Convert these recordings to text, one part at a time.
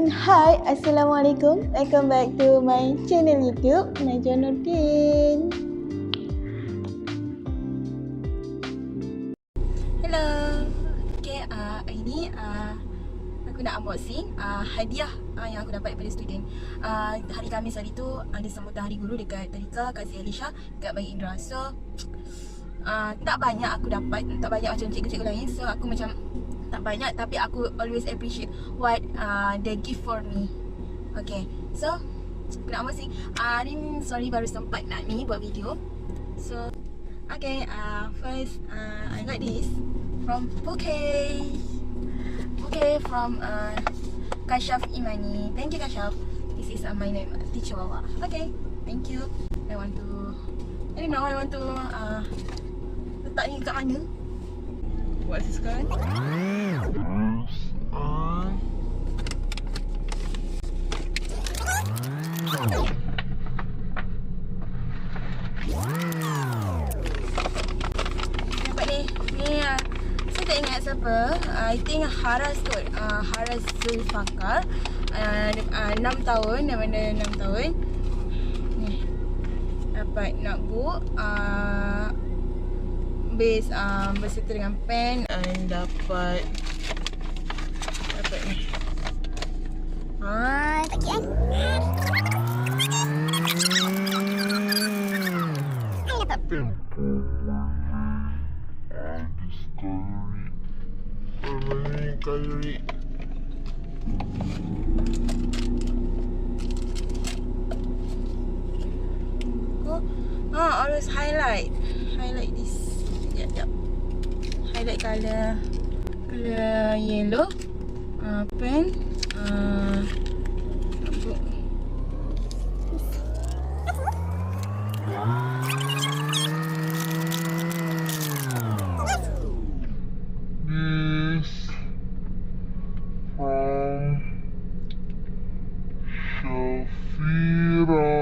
And hi, Assalamualaikum. Welcome back to my channel YouTube, Najwa Nordin. Hello. Okay, hari ni aku nak unboxing hadiah yang aku dapat daripada student. Hari Khamis hari tu ada sambutan hari guru dekat Tadika, Kak Alisha, dekat Bayi Indra. So tak banyak aku dapat, tak banyak macam cikgu-cikgu lain. So aku macam tak banyak, tapi aku always appreciate what they give for me. Okay, so aku nak unboxing. Hari ni sorry baru sempat nak ni buat video. So okay, first I got this from Bouquet from Kashaf Imani. Thank you Kashaf. This is my name, teacher Wawa. Okay, thank you. I want to letak ni kat mana? Buat sekarang. Dapat ni. Saya tak ingat siapa. I think Haras kot. Haras Zulfakar. 6 tahun, daripada 6 tahun. Ni. Dapat notebook. Base berserta dengan pen, and dapat ni. Tak kira. Dapat pen. Coloring. Always highlight this. Sekejap. Highlight colour yellow. Pen. Notebook. This from Shafira.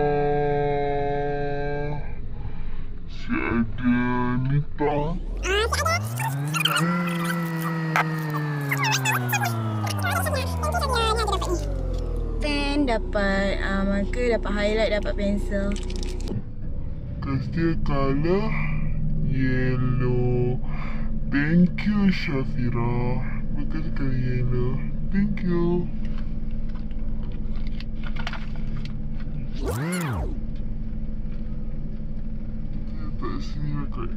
Si ada Nita. Pen dapat, marker dapat, highlight dapat, pensel. Kasih colour yellow. Thank you Shafira. Makasih colour yellow. Thank you. Letak sini lah kot.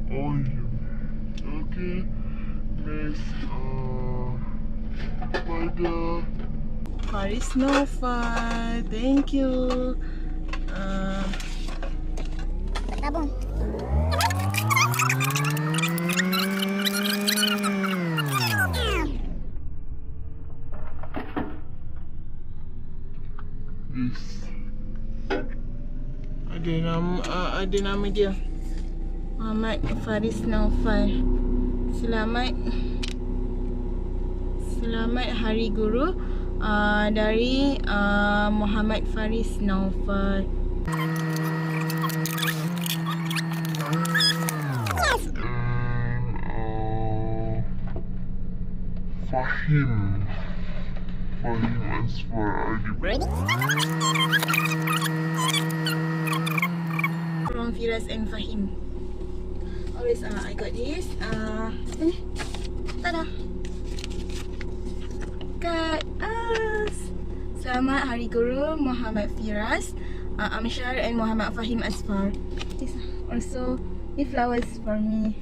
Oh ya. Okay. Next kepada Faris Nova. Thank you. Tabung. Ada nama dia, Muhammad Faris Naufal. Selamat Hari Guru dari Muhammad Faris Naufal. Fahim Asfar Adi. From Firas and Fahim. Always I got this. Tada. Kat us. Selamat Hari Guru Muhammad Firas, Amshar and Muhammad Fahim Asfar. This also the flowers for me.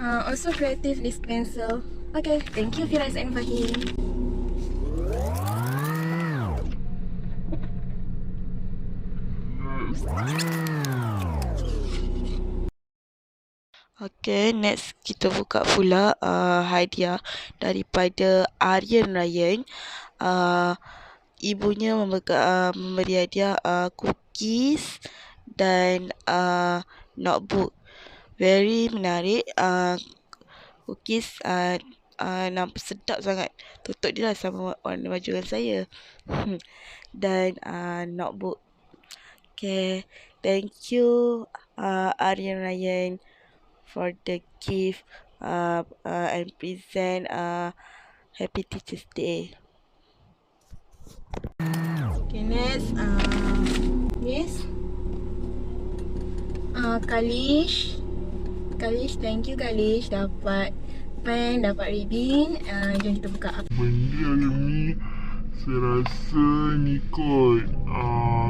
Also creative this pencil. Okay, thank you Firas and Fahim. Okay, next kita buka pula hadiah daripada Aryan Ryan. Ibunya memberi hadiah cookies dan notebook. Very menarik. Cookies nampak sedap sangat. Tutup dia lah sama warna baju dengan saya. Dan notebook. Okay, thank you Aryan Ryan for the gift. and present Happy Teachers Day. Okay, next. Yes. Kalish. Kalish, thank you Kalish. Dapat pen, dapat ribbon. Jom kita buka apa. Benda ni saya rasa ni kot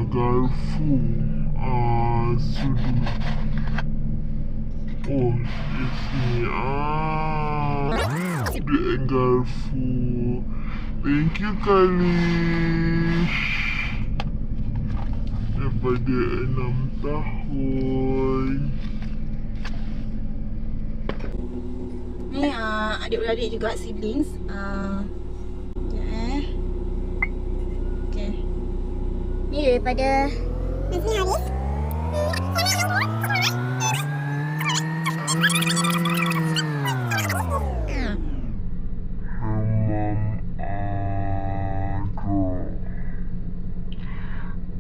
garfu sudut. Oh, it's ni sudut and garfu. Thank you Kalish. Daripada 6 tahun. Ni adik-beradik juga, siblings. Okay. Ni daripada Haris.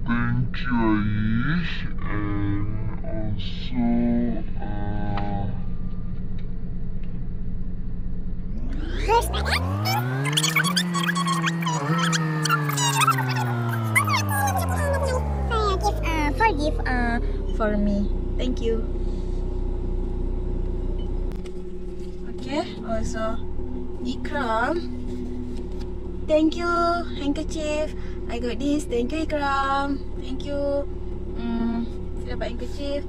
Thank you Aish, and also forgive for me. Thank you. Okay, also Ikram. Thank you, handkerchief. I got this. Thank you Ikram. Thank you. Saya dapat handkerchief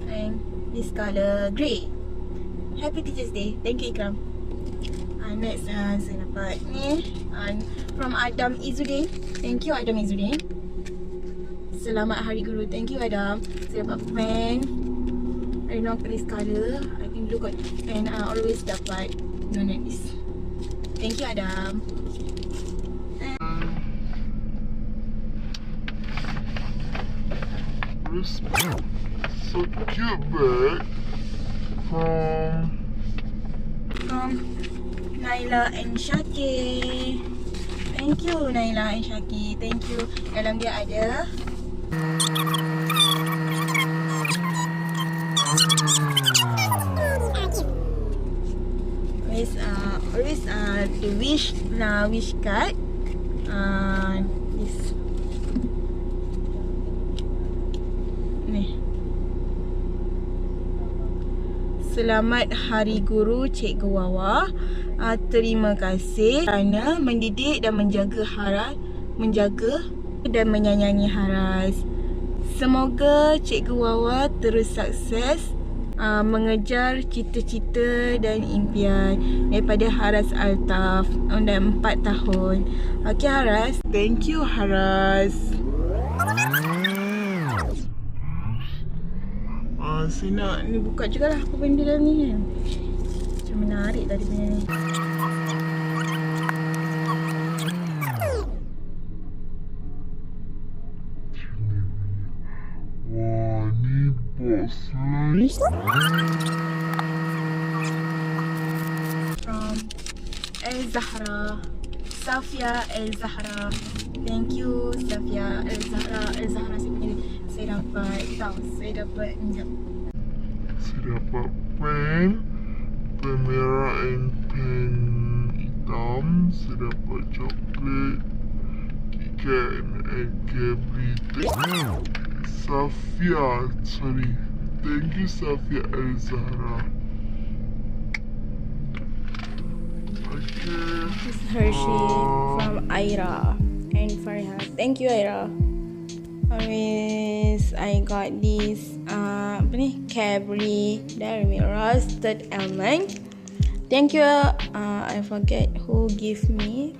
and this color grey. Happy Teachers Day. Thank you Ikram. Next saya dapat ni from Adam Izzuddin. Thank you Adam Izzuddin. Selamat Hari Guru. Thank you Adam. Saya dapat pen. I don't know this color. I think blue kot. And always dapat donate this. Thank you Adam. so cute bag from Naila and Shaki. Thank you Naila and Shaki. Thank you. Dalam dia ada always the wish card. This ni. Selamat Hari Guru Cikgu Wawa. Terima kasih kerana mendidik dan menjaga dan menyayangi Haras. Semoga Cikgu Wawa terus sukses mengejar cita-cita dan impian. Daripada Haras Altaf, dah 4 tahun. Okey Haras. Thank you Haras. Saya nak ni buka juga lah apa benda dalam ni kan. Macam menarik tadi punya ni. wah ni box From El Zahra, Safia El Zahra. Thank you Safia El Zahra. El Zahra saya dapat sekejap. Saya dapat pen merah and pen hitam. Saya dapat coklat, KitKat and Cadbury. Thank you Safia El Zahra. Okay. This is Hershey from Aira and Farha. Thank you Aira. Always I got this Cadbury Dairy Milk roasted almond. Thank you. I forget who gave me.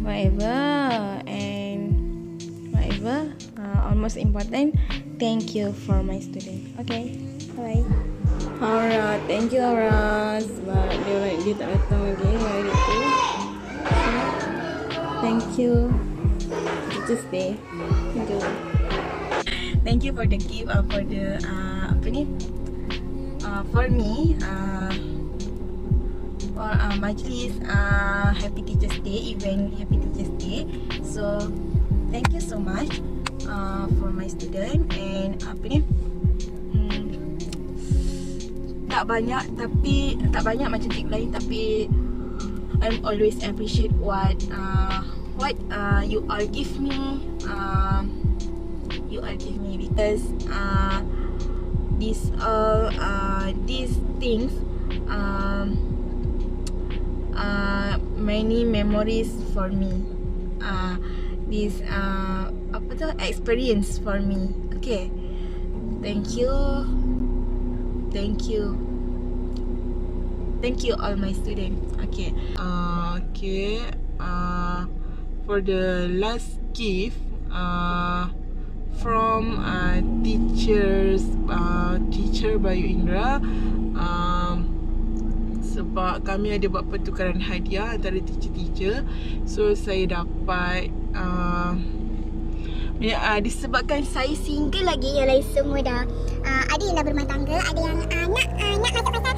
Whatever. Almost important. Thank you for my student. Okay. Bye. Aura, thank you Aura. Sebab dia tak datang lagi hari tu. Thank you. Just stay. Thank you for the gift for the for me for majlis Happy Teachers Day event, Happy Teachers Day. So thank you so much for my student and tak banyak macam cikgu lain, tapi I'm always appreciate what you all give me. Because these things many memories for me. This experience for me. Okay. Thank you all my students. Okay. For the last gift from teacher Bayu Indra, sebab kami ada buat pertukaran hadiah antara teacher-teacher, so saya dapat disebabkan saya single lagi, yang lain semua dah ada yang dah berumah tangga, ada yang nak masuk pasal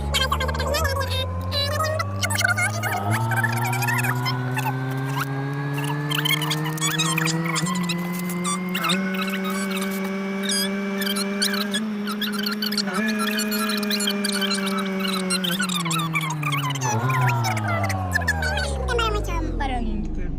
barang yang kita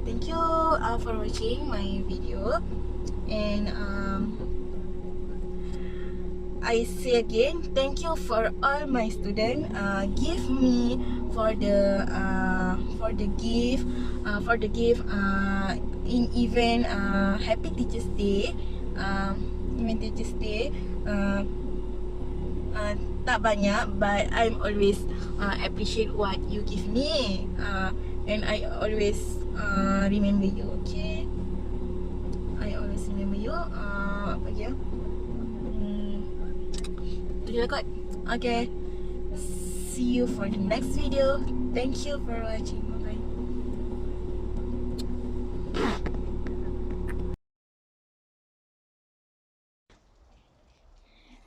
thank you for watching my video, and I say again, thank you for all my students give me for the gift in event Happy Teachers Day. Tak banyak, but I'm always appreciate what you give me, and I always remember you. Okay, I always remember you. Apa lagi ya? Itu je lah kot. Okay, see you for the next video. Thank you for watching. Bye.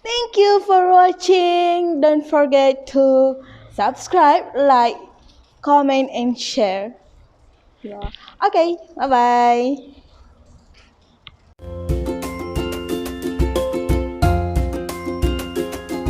Thank you for watching. Don't forget to subscribe, like, comment, and share. Yeah. Okay, bye-bye.